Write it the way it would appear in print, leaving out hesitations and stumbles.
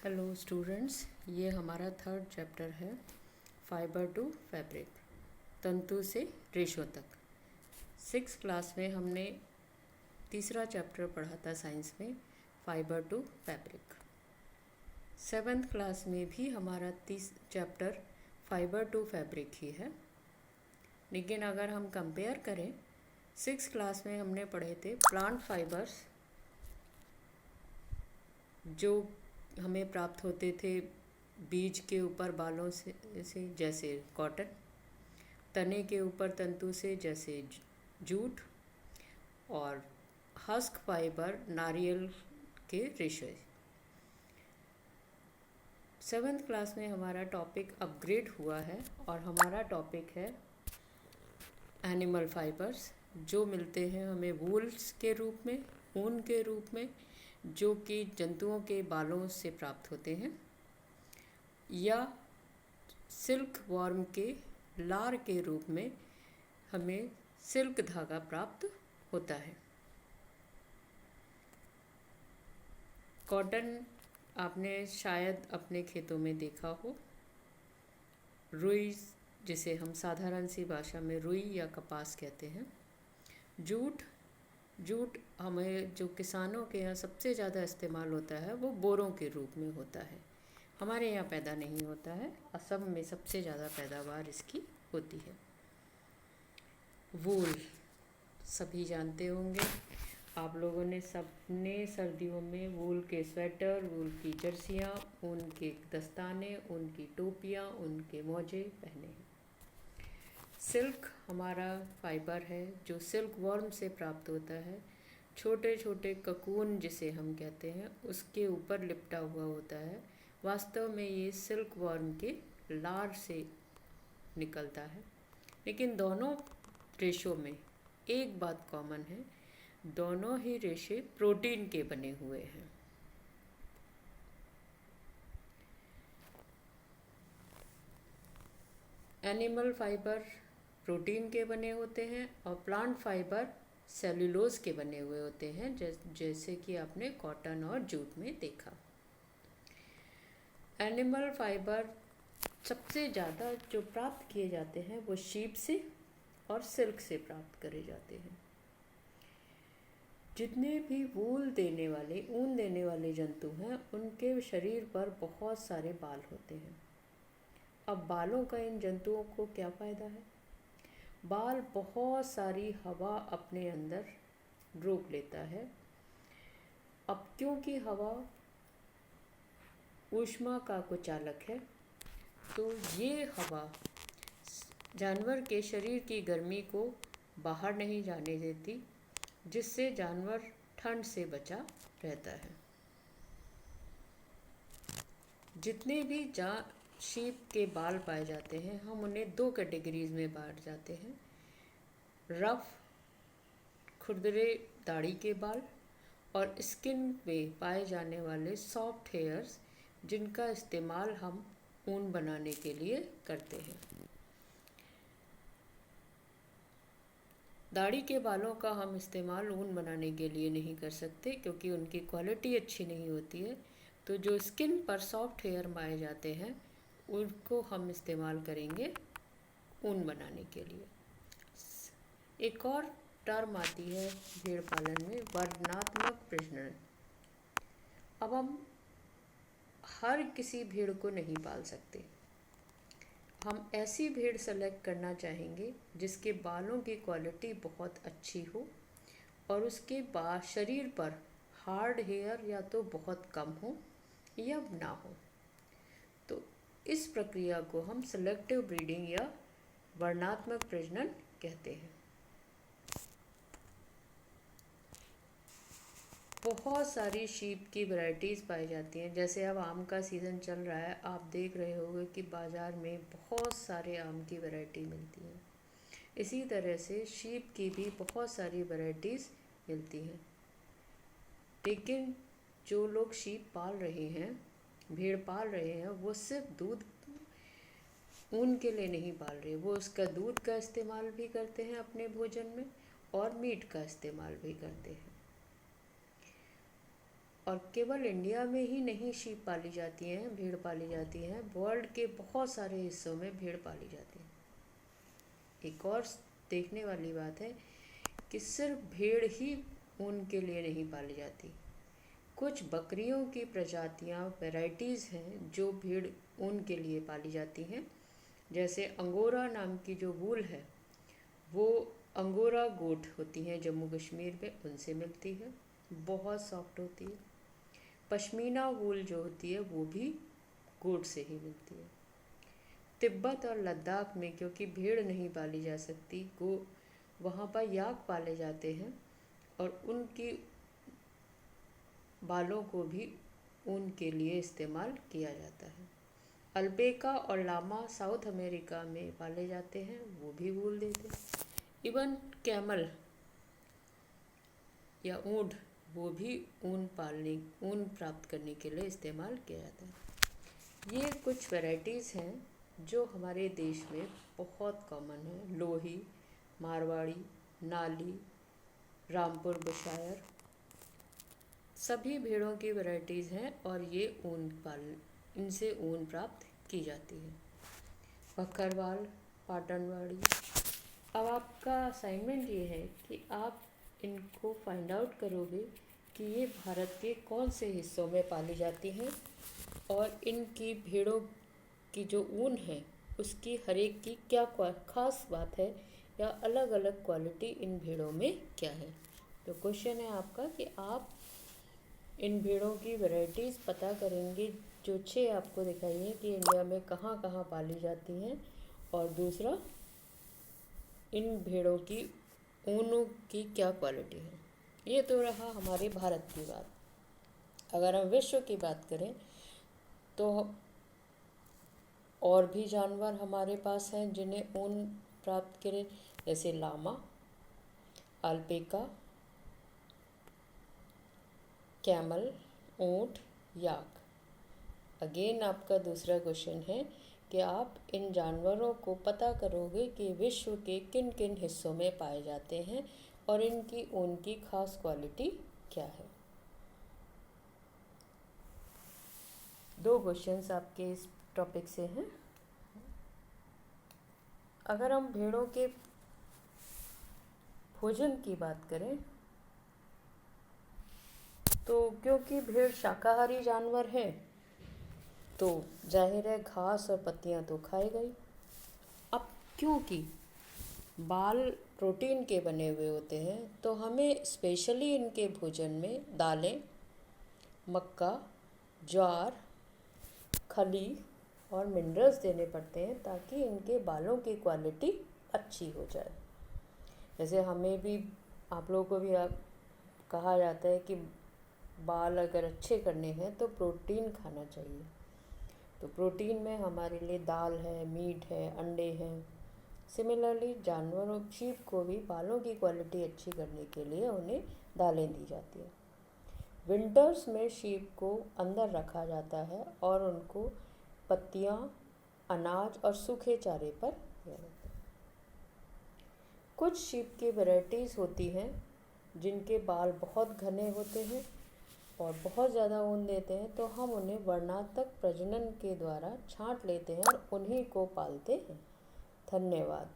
Hello students, ये हमारा third chapter है फाइबर टू फैब्रिक, तंतु से रेशों तक। सिक्स क्लास में हमने तीसरा चैप्टर पढ़ा था साइंस में, fibre to fabric. Seventh class में भी हमारा चैप्टर फाइबर टू फैब्रिक ही है, लेकिन अगर हम कंपेयर करें, सिक्स क्लास में हमने पढ़े थे प्लांट फाइबर्स जो हमें प्राप्त होते थे बीज के ऊपर बालों से जैसे कॉटन, तने के ऊपर तंतु से जैसे जूट, और हस्क फाइबर नारियल के रेशे। सेवन्थ क्लास में हमारा टॉपिक अपग्रेड हुआ है और हमारा टॉपिक है एनिमल फाइबर्स, जो मिलते हैं हमें वूल्स के रूप में, ऊन के रूप में, जो कि जंतुओं के बालों से प्राप्त होते हैं, या सिल्क वॉर्म के लार के रूप में हमें सिल्क धागा प्राप्त होता है। कॉटन आपने शायद अपने खेतों में देखा हो, रुई जिसे हम साधारण सी भाषा में रुई या कपास कहते हैं। जूट हमें जो किसानों के यहाँ सबसे ज़्यादा इस्तेमाल होता है वो बोरों के रूप में होता है, हमारे यहाँ पैदा नहीं होता है। असम में सबसे ज़्यादा पैदावार इसकी होती है। वूल सभी जानते होंगे, आप लोगों ने सबने सर्दियों में वूल के स्वेटर, वूल की जर्सियाँ, ऊन के दस्ताने, ऊन की टोपियाँ, ऊन के मोजे पहने हैं। सिल्क हमारा फाइबर है जो सिल्क वर्म से प्राप्त होता है। छोटे छोटे ककून जिसे हम कहते हैं उसके ऊपर लिपटा हुआ होता है। वास्तव में ये सिल्क वर्म के लार से निकलता है। लेकिन दोनों रेशों में एक बात कॉमन है, दोनों ही रेशे प्रोटीन के बने हुए हैं। एनिमल फाइबर प्रोटीन के बने होते हैं और प्लांट फाइबर सेल्यूलोज के बने हुए होते हैं, जैसे कि आपने कॉटन और जूट में देखा। एनिमल फाइबर सबसे ज़्यादा जो प्राप्त किए जाते हैं वो शीप से और सिल्क से प्राप्त करे जाते हैं। जितने भी वूल देने वाले, ऊन देने वाले जंतु हैं, उनके शरीर पर बहुत सारे बाल होते हैं। अब बालों का इन जंतुओं को क्या फ़ायदा है? बाल बहुत सारी हवा अपने अंदर रोक लेता है। अब क्योंकि हवा ऊष्मा का कुचालक है, तो ये हवा जानवर के शरीर की गर्मी को बाहर नहीं जाने देती, जिससे जानवर ठंड से बचा रहता है। जितने भी शीप के बाल पाए जाते हैं, हम उन्हें दो कैटेगरीज में बांट जाते हैं। रफ खुरदरे दाढ़ी के बाल और स्किन में पाए जाने वाले सॉफ्ट हेयर्स, जिनका इस्तेमाल हम ऊन बनाने के लिए करते हैं। दाढ़ी के बालों का हम इस्तेमाल ऊन बनाने के लिए नहीं कर सकते, क्योंकि उनकी क्वालिटी अच्छी नहीं होती है। तो जो स्किन पर सॉफ्ट हेयर पाए जाते हैं, उनको हम इस्तेमाल करेंगे ऊन बनाने के लिए। एक और टर्म आती है भेड़ पालन में, वर्णनात्मक प्रजनन। अब हम हर किसी भेड़ को नहीं पाल सकते। हम ऐसी भेड़ सेलेक्ट करना चाहेंगे जिसके बालों की क्वालिटी बहुत अच्छी हो और उसके शरीर पर हार्ड हेयर या तो बहुत कम हो या ना हो। तो इस प्रक्रिया को हम सेलेक्टिव ब्रीडिंग या वर्णात्मक प्रजनन कहते हैं। बहुत सारी शीप की वैरायटीज़ पाई जाती हैं। जैसे अब आम का सीज़न चल रहा है, आप देख रहे होंगे कि बाज़ार में बहुत सारे आम की वैरायटी मिलती हैं। इसी तरह से शीप की भी बहुत सारी वैरायटीज़ मिलती हैं। लेकिन जो लोग शीप पाल रहे हैं, भेड़ पाल रहे हैं, वो सिर्फ दूध ऊन के लिए नहीं पाल रहे, वो उसका दूध का इस्तेमाल भी करते हैं अपने भोजन में और मीट का इस्तेमाल भी करते हैं। और केवल इंडिया में ही नहीं शीप पाली जाती हैं, भेड़ पाली जाती हैं, वर्ल्ड के बहुत सारे हिस्सों में भेड़ पाली जाती है। एक और देखने वाली बात है कि सिर्फ भेड़ ही ऊन के लिए नहीं पाली जाती, कुछ बकरियों की प्रजातियां वैराइटीज़ हैं जो भेड़ ऊन के लिए पाली जाती हैं। जैसे अंगोरा नाम की जो वूल है वो अंगोरा गोट होती हैं जम्मू कश्मीर में, उनसे मिलती है, बहुत सॉफ्ट होती है। पश्मीना वूल जो होती है वो भी गोट से ही मिलती है। तिब्बत और लद्दाख में क्योंकि भेड़ नहीं पाली जा सकती, वहाँ पर याक पाले जाते हैं और उनकी बालों को भी ऊन के लिए इस्तेमाल किया जाता है। अल्पेका और लामा साउथ अमेरिका में पाले जाते हैं, वो भी वूल देते हैं। इवन कैमल या ऊंट, वो भी ऊन प्राप्त करने के लिए इस्तेमाल किया जाता है। ये कुछ वैराइटीज़ हैं जो हमारे देश में बहुत कॉमन है। लोही, मारवाड़ी, नाली, रामपुर बुशायर, सभी भेड़ों की वैराइटीज़ हैं और ये इनसे ऊन प्राप्त की जाती है। बकरवाल, पाटनवाड़ी। अब आपका असाइनमेंट ये है कि आप इनको फाइंड आउट करोगे कि ये भारत के कौन से हिस्सों में पाली जाती हैं और इनकी भेड़ों की जो ऊन है उसकी हर एक की क्या खास बात है या अलग अलग क्वालिटी इन भेड़ों में क्या है। तो क्वेश्चन है आपका कि आप इन भेड़ों की वैराइटीज़ पता करेंगे जो 6 आपको दिखाई हैं कि इंडिया में कहाँ कहाँ पाली जाती हैं, और दूसरा इन भेड़ों की ऊनों की क्या क्वालिटी है। ये तो रहा हमारे भारत की बात। अगर हम विश्व की बात करें तो और भी जानवर हमारे पास हैं जिन्हें ऊन प्राप्त करें, जैसे लामा, अल्पेका, कैमल, ऊँट, याक। अगेन आपका दूसरा क्वेश्चन है कि आप इन जानवरों को पता करोगे कि विश्व के किन किन हिस्सों में पाए जाते हैं और इनकी ऊन की खास क्वालिटी क्या है। 2 क्वेश्चंस आपके इस टॉपिक से हैं। अगर हम भेड़ों के भोजन की बात करें तो क्योंकि भेड़ शाकाहारी जानवर है तो जाहिर है घास और पत्तियां तो खाएगा ही। अब क्योंकि बाल प्रोटीन के बने हुए होते हैं तो हमें स्पेशली इनके भोजन में दालें, मक्का, ज्वार, खली और मिनरल्स देने पड़ते हैं ताकि इनके बालों की क्वालिटी अच्छी हो जाए। जैसे हमें भी, आप लोगों को भी कहा जाता है कि बाल अगर अच्छे करने हैं तो प्रोटीन खाना चाहिए। तो प्रोटीन में हमारे लिए दाल है, मीट है, अंडे हैं। सिमिलरली जानवरों, शीप को भी बालों की क्वालिटी अच्छी करने के लिए उन्हें दालें दी जाती है। विंटर्स में शीप को अंदर रखा जाता है और उनको पत्तियाँ, अनाज और सूखे चारे पर दिया जाता है। कुछ शीप की वैराइटीज़ होती हैं जिनके बाल बहुत घने होते हैं और बहुत ज़्यादा ऊन देते हैं, तो हम उन्हें वर्णात्मक प्रजनन के द्वारा छांट लेते हैं और उन्हीं को पालते हैं। धन्यवाद।